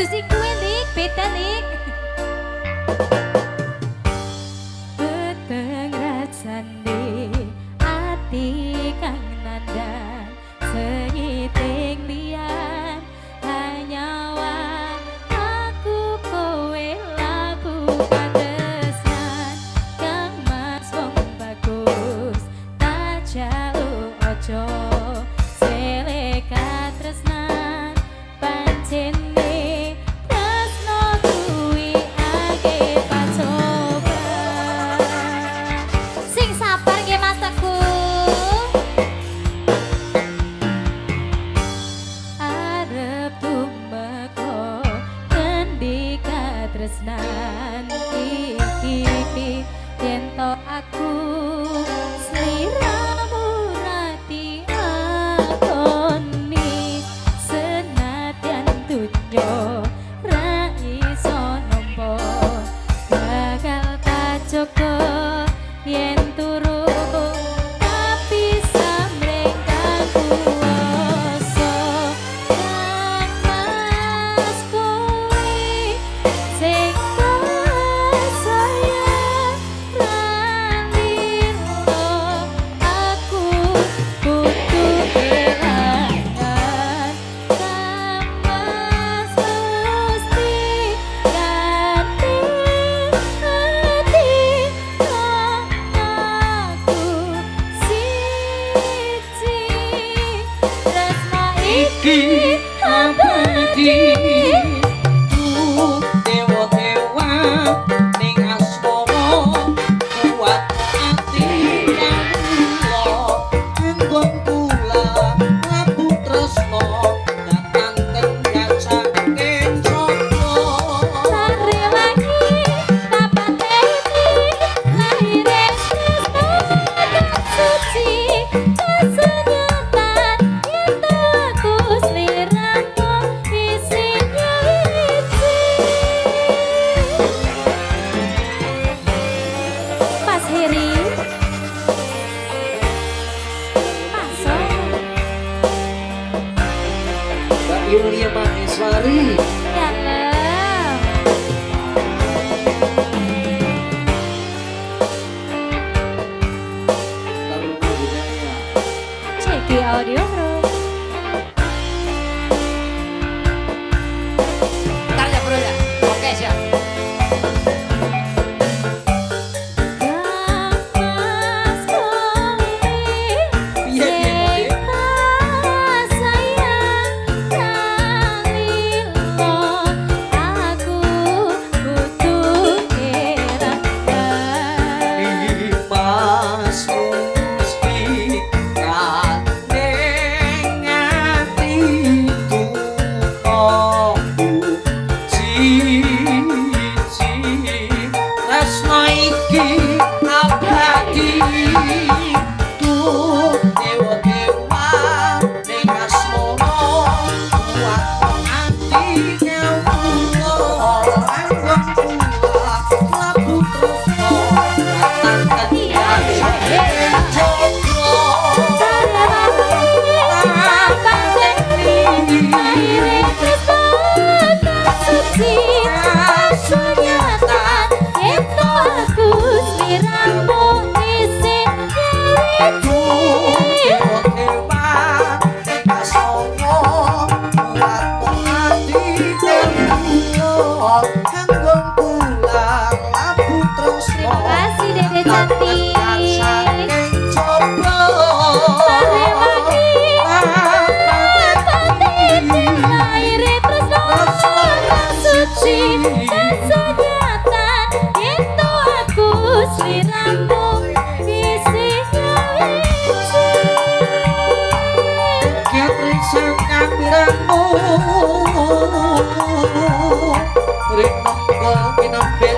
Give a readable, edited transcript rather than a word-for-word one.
kudu sing kuwi lik, beda lik. Beteng rasane ati kang nandang senyiting liyan hanyawa aku kowe laku katresnan kang mas wong bagus tak jauh ojo sele katresnan pancene tresno kuwi ake pacoba sing sabar nggih Mas Teguh arep tumeka ngendi katresnan iki yen to aku sliramu rati akoni senadyan dunyo ra iso nampa bakal tak cukup yen turu tapi samreng kakuwasa kang mas kowe sing sayang raniro aku butuh kelangan kang mas mesti ganti hati kang aku siji tresno iki abadi dewa-dewa ning asmara kuat ati kawula anggon kula labu tresno datang kenyaca kencono sare lagi tapat ini lahir tresno suci kesenyatan itu aku sliramu isinya wiji Mas Heri masuk Mbak Yulia Maheswari dalam Taruna Budaya Ceki Audio Group Ntar ya bro ya. Oke siap. Kang mas kowe Piye, piye, sing sayang kalilo aku butuh kelangan Mas Musti kadeng ati tukoku cici tresno iki abadi tuh dewa-dewa ning asmara kuat ati kawula anggon kula labu tresno datang kenyaca kencono Terima kasih Dede cantik. Rinong kol kinambel